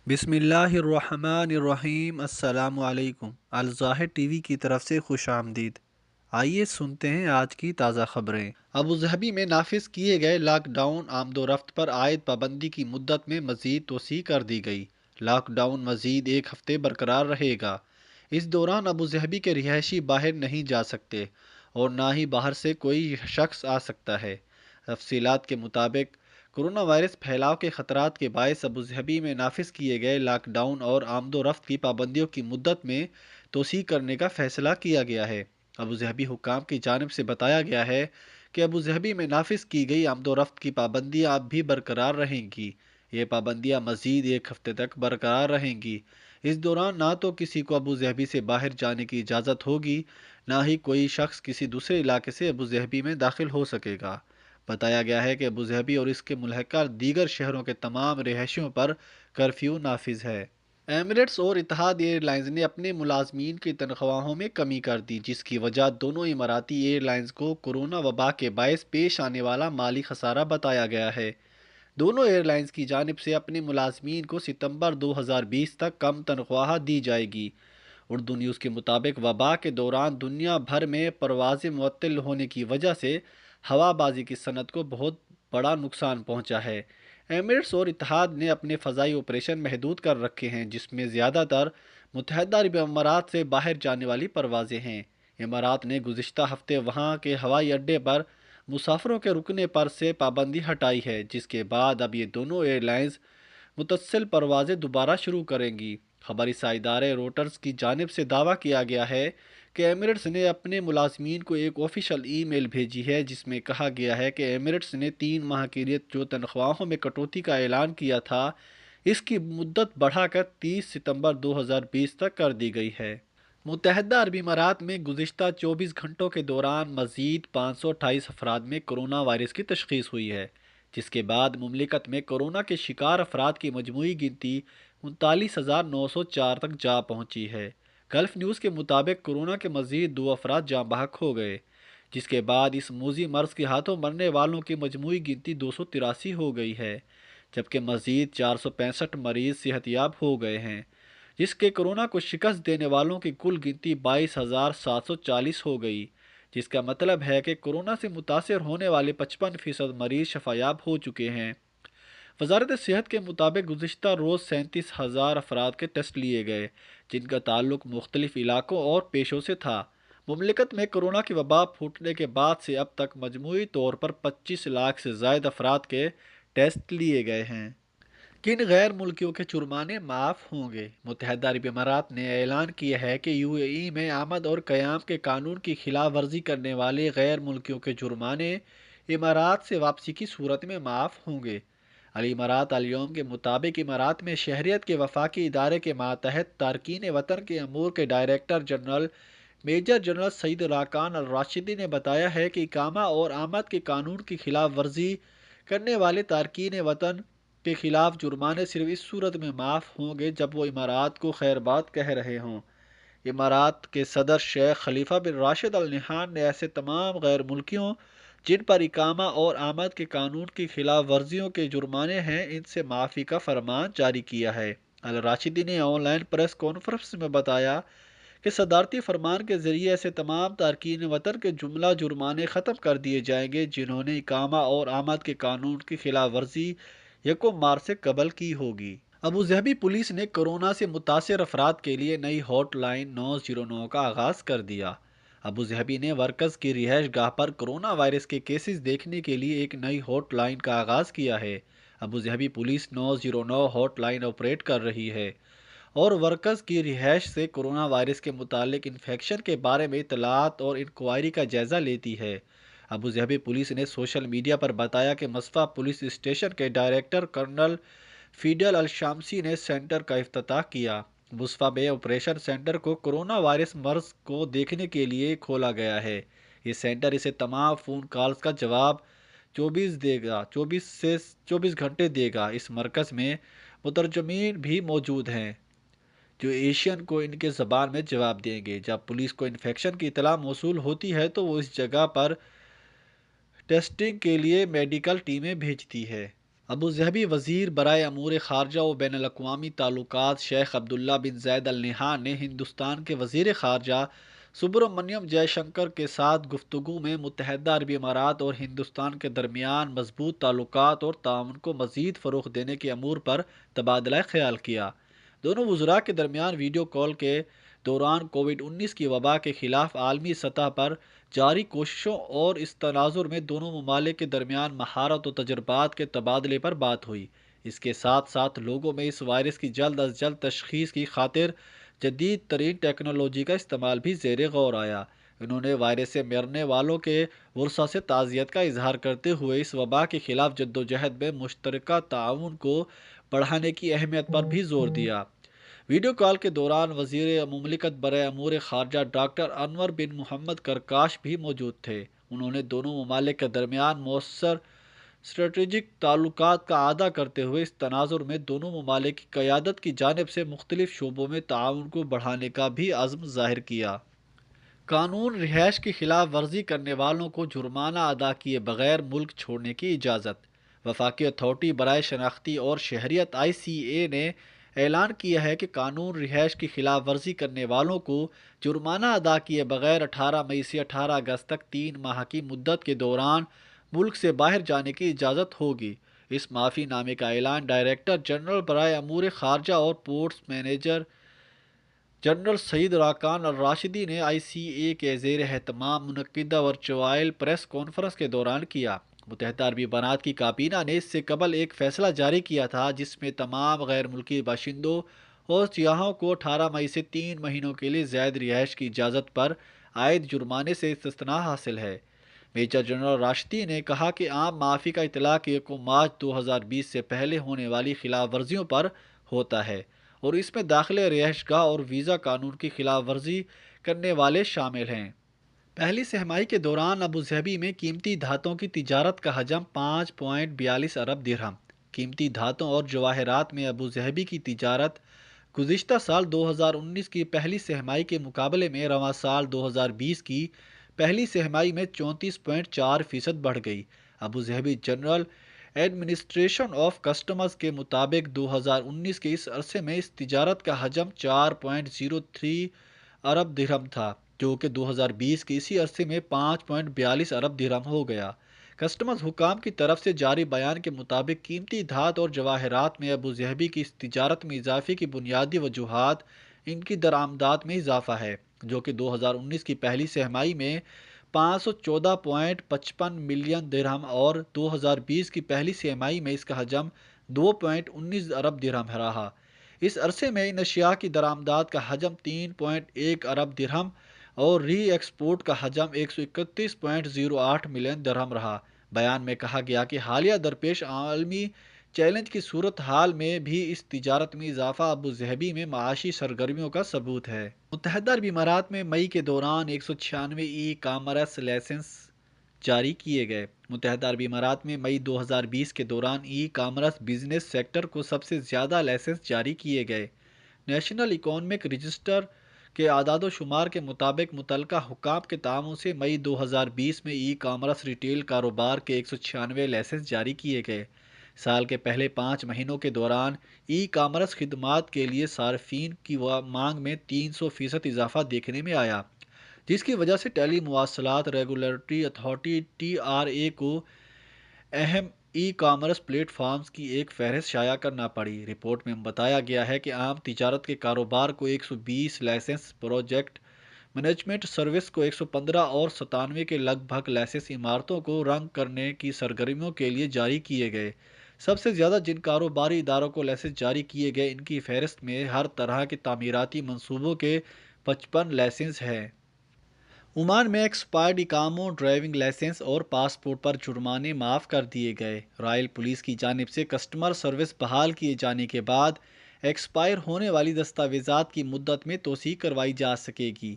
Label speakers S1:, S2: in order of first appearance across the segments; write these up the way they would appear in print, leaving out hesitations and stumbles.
S1: بسم اللہ الرحمن الرحیم۔ السلام علیکم۔ الظاہر ٹی وی کی طرف سے خوش آمدید۔ آئیے سنتے ہیں آج کی تازہ خبریں۔ ابوظہبی میں نافذ کیے گئے لاک ڈاؤن آمد و رفت پر عائد پابندی کی مدت میں مزید توسیع کر دی گئی۔ لاک ڈاؤن مزید ایک ہفتے برقرار رہے گا۔ اس دوران ابوظہبی کے رہائشی باہر نہیں جا سکتے اور نہ ہی باہر سے کوئی شخص آ سکتا ہے۔ تفصیلات کے مطابق کورونا وائرس پھیلاؤ کے خطرات کے باعث ابوظہبی میں نافذ کیے گئے لاک ڈاؤن اور آمد و رفت کی پابندیوں کی مدت میں توسیع کرنے کا فیصلہ کیا گیا ہے۔ ابوظہبی حکام کی جانب سے بتایا گیا ہے کہ ابوظہبی میں نافذ کی گئی آمد و رفت کی پابندیاں اب بھی برقرار رہیں گی۔ یہ پابندیاں مزید ایک ہفتے تک برقرار رہیں گی۔ اس دوران نہ تو کسی کو ابوظہبی سے باہر جانے کی اجازت ہوگی، نہ ہی کوئی شخص کسی دوسرے علاقے سے ابوظہبی میں داخل ہو سکے گا۔ بتایا گیا ہے کہ ابوظہبی اور اس کے ملحقہ دیگر شہروں کے تمام رہائشیوں پر کرفیو نافذ ہے۔ ایمریٹس اور اتحاد ایئر لائنز نے اپنے ملازمین کی تنخواہوں میں کمی کر دی، جس کی وجہ دونوں اماراتی ایئر لائنز کو کورونا وبا کے باعث پیش آنے والا مالی خسارہ بتایا گیا ہے۔ دونوں ایئر لائنز کی جانب سے اپنے ملازمین کو ستمبر 2020 تک کم تنخواہ دی جائے گی۔ اردو نیوز کے مطابق وبا کے دوران دنیا بھر میں پروازیں معطل ہونے کی وجہ سے ہوا بازی کی صنعت کو بہت بڑا نقصان پہنچا ہے۔ ایمریٹس اور اتحاد نے اپنے فضائی آپریشن محدود کر رکھے ہیں، جس میں زیادہ تر متحدہ عرب امارات سے باہر جانے والی پروازیں ہیں۔ امارات نے گزشتہ ہفتے وہاں کے ہوائی اڈے پر مسافروں کے رکنے پر سے پابندی ہٹائی ہے، جس کے بعد اب یہ دونوں ایئر لائنز متصل پروازیں دوبارہ شروع کریں گی۔ خبری ادارے روٹرز کی جانب سے دعویٰ کیا گیا ہے کہ ایمریٹس نے اپنے ملازمین کو ایک آفیشیل ای میل بھیجی ہے، جس میں کہا گیا ہے کہ ایمریٹس نے 3 ماہ کے لیے جو تنخواہوں میں کٹوتی کا اعلان کیا تھا، اس کی مدت بڑھا کر 30 ستمبر 2020 تک کر دی گئی ہے۔ متحدہ عرب امارات میں گزشتہ 24 گھنٹوں کے دوران مزید 528 افراد میں کورونا وائرس کی تشخیص ہوئی ہے، جس کے بعد مملکت میں کورونا کے شکار افراد کی مجموعی گنتی 39,904 تک جا پہنچی ہے۔ گلف نیوز کے مطابق کورونا کے مزید 2 افراد جاں بحق ہو گئے، جس کے بعد اس موذی مرض کے ہاتھوں مرنے والوں کی مجموعی گنتی 283 ہو گئی ہے، جبکہ مزید 465 مریض صحت یاب ہو گئے ہیں، جس کے کورونا کو شکست دینے والوں کی کل گنتی 22,740 ہو گئی، جس کا مطلب ہے کہ کورونا سے متاثر ہونے والے 55% مریض شفا یاب ہو چکے ہیں۔ وزارت صحت کے مطابق گزشتہ روز 37,000 افراد کے ٹیسٹ لیے گئے، جن کا تعلق مختلف علاقوں اور پیشوں سے تھا۔ مملکت میں کورونا کی وبا پھوٹنے کے بعد سے اب تک مجموعی طور پر 25 لاکھ سے زائد افراد کے ٹیسٹ لیے گئے ہیں۔ کن غیر ملکیوں کے جرمانے معاف ہوں گے؟ متحدہ عرب امارات نے اعلان کیا ہے کہ یو اے ای میں آمد اور قیام کے قانون کی خلاف ورزی کرنے والے غیر ملکیوں کے جرمانے امارات سے واپسی کی صورت میں معاف ہوں گے۔ الامارات الیوم کے مطابق امارات میں شہریت کے وفاقی ادارے کے ماتحت تارکین وطن کے امور کے ڈائریکٹر جنرل میجر جنرل سعید راکان الراشدی نے بتایا ہے کہ اقامہ اور آمد کے قانون کی خلاف ورزی کرنے والے تارکین وطن کے خلاف جرمانے صرف اس صورت میں معاف ہوں گے جب وہ امارات کو خیر بات کہہ رہے ہوں۔ امارات کے صدر شیخ خلیفہ بن راشد ال نہیان نے ایسے تمام غیر ملکیوں جن پر اقامہ اور آمد کے قانون کی خلاف ورزیوں کے جرمانے ہیں، ان سے معافی کا فرمان جاری کیا ہے۔ الراشدی نے آن لائن پریس کانفرنس میں بتایا کہ صدارتی فرمان کے ذریعے ایسے تمام تارکین وطن کے جملہ جرمانے ختم کر دیے جائیں گے جنہوں نے اقامہ اور آمد کے قانون کی خلاف ورزی 1 مارچ سے قبل کی ہوگی۔ ابوظہبی پولیس نے کورونا سے متاثر افراد کے لیے نئی ہاٹ لائن 909 کا آغاز کر دیا۔ ابوظہبی نے ورکرز کی رہائش گاہ پر کورونا وائرس کے کیسز دیکھنے کے لیے ایک نئی ہاٹ لائن کا آغاز کیا ہے۔ Abu Dhabi police 909 hotline operate کر رہی ہے اور ورکرز کی رہائش سے کورونا وائرس کے متعلق انفیکشن کے بارے میں اطلاعات اور انکوائری کا جائزہ لیتی ہے۔ ابوظہبی پولیس نے سوشل میڈیا پر بتایا کہ مصفا پولیس اسٹیشن کے ڈائریکٹر کرنل فیڈل الشامسی نے سینٹر کا افتتاح کیا۔ مصفا میں آپریشن سینٹر کو کورونا وائرس مرض کو دیکھنے کے لیے کھولا گیا ہے۔ یہ سینٹر اسے تمام فون کالز کا جواب 24 گھنٹے دے گا۔ اس مرکز میں مترجمین بھی موجود ہیں جو ایشین کو ان کے زبان میں جواب دیں گے۔ جب پولیس کو انفیکشن کی اطلاع موصول ہوتی ہے تو وہ اس جگہ پر ٹیسٹنگ کے لیے میڈیکل ٹیمیں بھیجتی ہے۔ ابوظہبی وزیر برائے امور خارجہ و بین الاقوامی تعلقات شیخ عبداللہ بن زید النہیان نے ہندوستان کے وزیر خارجہ سبرامنیم جے شنکر کے ساتھ گفتگو میں متحدہ عرب امارات اور ہندوستان کے درمیان مضبوط تعلقات اور تعاون کو مزید فروغ دینے کے امور پر تبادلہ خیال کیا۔ دونوں وزراء کے درمیان ویڈیو کال کے دوران کووڈ-19 کی وبا کے خلاف عالمی سطح پر جاری کوششوں اور اس تناظر میں دونوں ممالک کے درمیان مہارت و تجربات کے تبادلے پر بات ہوئی۔ اس کے ساتھ ساتھ لوگوں میں اس وائرس کی جلد از جلد تشخیص کی خاطر جدید ترین ٹیکنالوجی کا استعمال بھی زیر غور آیا۔ انہوں نے وائرس سے مرنے والوں کے ورثاء سے تعزیت کا اظہار کرتے ہوئے اس وبا کے خلاف جدوجہد میں مشترکہ تعاون کو بڑھانے کی اہمیت پر بھی زور دیا۔ ویڈیو کال کے دوران وزیر مملکت برائے امور خارجہ ڈاکٹر انور بن محمد کرکاش بھی موجود تھے۔ انہوں نے دونوں ممالک کے درمیان مؤثر اسٹریٹجک تعلقات کا اعادہ کرتے ہوئے اس تناظر میں دونوں ممالک کی قیادت کی جانب سے مختلف شعبوں میں تعاون کو بڑھانے کا بھی عزم ظاہر کیا۔ قانون رہائش کی خلاف ورزی کرنے والوں کو جرمانہ ادا کیے بغیر ملک چھوڑنے کی اجازت۔ وفاقی اتھارٹی برائے شناختی اور شہریت ICA نے اعلان کیا ہے کہ قانون رہائش کی خلاف ورزی کرنے والوں کو جرمانہ ادا کیے بغیر 18 مئی سے 18 اگست تک 3 ماہ کی مدت کے دوران ملک سے باہر جانے کی اجازت ہوگی۔ اس معافی نامے کا اعلان ڈائریکٹر جنرل برائے امور خارجہ اور پورٹس مینیجر جنرل سعید راکان الراشدی نے ICA کے زیر اہتمام منعقدہ ورچوئل پریس کانفرنس کے دوران کیا۔ متحدہ عرب امارات کی کابینہ نے اس سے قبل ایک فیصلہ جاری کیا تھا جس میں تمام غیر ملکی باشندوں اور سیاحوں کو 18 مئی سے 3 مہینوں کے لیے زائد رہائش کی اجازت پر عائد جرمانے سے استثناء حاصل ہے۔ میجر جنرل راشدی نے کہا کہ عام معافی کا اطلاق 1 مارچ 2020 سے پہلے ہونے والی خلاف ورزیوں پر ہوتا ہے اور اس میں داخلے رہائش گاہ اور ویزا قانون کی خلاف ورزی کرنے والے شامل ہیں۔ پہلی سہ ماہی کے دوران ابوظہبی میں قیمتی دھاتوں کی تجارت کا حجم 5.42 ارب درہم۔ قیمتی دھاتوں اور جواہرات میں ابوظہبی کی تجارت گزشتہ سال 2019 کی پہلی سہ ماہی کے مقابلے میں رواں سال 2020 کی پہلی سہ ماہی میں 34.4% بڑھ گئی۔ Abu Dhabi general administration of customs کے مطابق 2019 کے اس عرصے میں اس تجارت کا حجم 4.03 ارب درہم تھا، جو کہ 2020 کے اسی عرصے میں 5.42 ارب درہم ہو گیا۔ کسٹمز حکام کی طرف سے جاری بیان کے مطابق قیمتی دھات اور جواہرات میں ابوظہبی کی اس تجارت میں اضافے کی بنیادی وجوہات ان کی درآمدات میں اضافہ ہے، جو کہ 2019 کی پہلی سہ ماہی میں 514.55 ملین درہم اور 2020 کی پہلی سہ ماہی میں اس کا حجم 2.19 ارب درہم رہا۔ اس عرصے میں ان اشیاء کی درآمدات کا حجم 3.1 ارب درہم اور ری ایکسپورٹ کا حجم 131.08 ملین درہم رہا۔ بیان میں کہا گیا کہ حالیہ درپیش عالمی چیلنج کی صورتحال میں بھی اس تجارت میں اضافہ ابوظہبی میں معاشی سرگرمیوں کا ثبوت ہے۔ متحدہ عرب امارات میں مئی کے دوران 196 ای کامرس لائسنس جاری کیے گئے۔ متحدہ عرب امارات میں مئی 2020 کے دوران ای کامرس بزنس سیکٹر کو سب سے زیادہ لائسنس جاری کیے گئے۔ نیشنل اکنامک رجسٹر کے اعداد و شمار کے مطابق متعلقہ حکام کے تعاون سے مئی 2020 میں ای کامرس ریٹیل کاروبار کے 196 لائسنس جاری کیے گئے۔ سال کے پہلے 5 مہینوں کے دوران ای کامرس خدمات کے لیے صارفین کی مانگ میں 300% اضافہ دیکھنے میں آیا، جس کی وجہ سے ٹیلی مواصلات ریگولیٹری اتھارٹی TRA کو اہم ای کامرس پلیٹ فارمز کی ایک فہرست شائع کرنا پڑی۔ رپورٹ میں بتایا گیا ہے کہ عام تجارت کے کاروبار کو 120 لائسنس، پروجیکٹ مینجمنٹ سروس کو 115 اور 97 کے لگ بھگ لائسنس عمارتوں کو رنگ کرنے کی سرگرمیوں کے لیے جاری کیے گئے۔ سب سے زیادہ جن کاروباری اداروں کو لائسنس جاری کیے گئے ان کی فہرست میں ہر طرح کے تعمیراتی منصوبوں کے 55 لائسنس ہیں۔ عمان میں ایکسپائرڈ اقاموں، ڈرائیونگ لائسنس اور پاسپورٹ پر جرمانے معاف کر دیے گئے۔ رائل پولیس کی جانب سے کسٹمر سروس بحال کیے جانے کے بعد ایکسپائر ہونے والی دستاویزات کی مدت میں توسیع کروائی جا سکے گی۔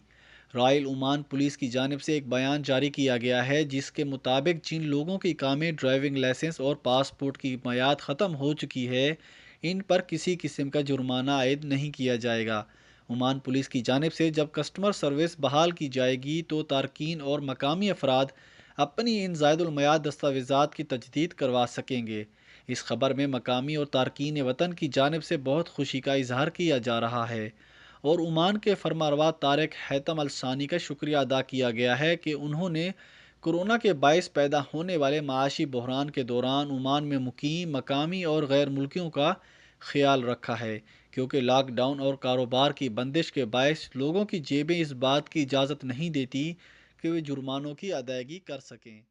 S1: رائل عمان پولیس کی جانب سے ایک بیان جاری کیا گیا ہے جس کے مطابق جن لوگوں کے اقامے، ڈرائیونگ لائسنس اور پاسپورٹ کی میعاد ختم ہو چکی ہے، ان پر کسی قسم کا جرمانہ عائد نہیں کیا جائے گا۔ عمان پولیس کی جانب سے جب کسٹمر سروس بحال کی جائے گی تو تارکین اور مقامی افراد اپنی ان زائد المیعاد دستاویزات کی تجدید کروا سکیں گے۔ اس خبر میں مقامی اور تارکین وطن کی جانب سے بہت خوشی کا اظہار کیا جا رہا ہے اور عمان کے فرمانروا طارق حیثم الثانی کا شکریہ ادا کیا گیا ہے کہ انہوں نے کورونا کے باعث پیدا ہونے والے معاشی بحران کے دوران عمان میں مقیم مقامی اور غیر ملکیوں کا خیال رکھا ہے، کیونکہ لاک ڈاؤن اور کاروبار کی بندش کے باعث لوگوں کی جیبیں اس بات کی اجازت نہیں دیتی کہ وہ جرمانوں کی ادائیگی کر سکیں۔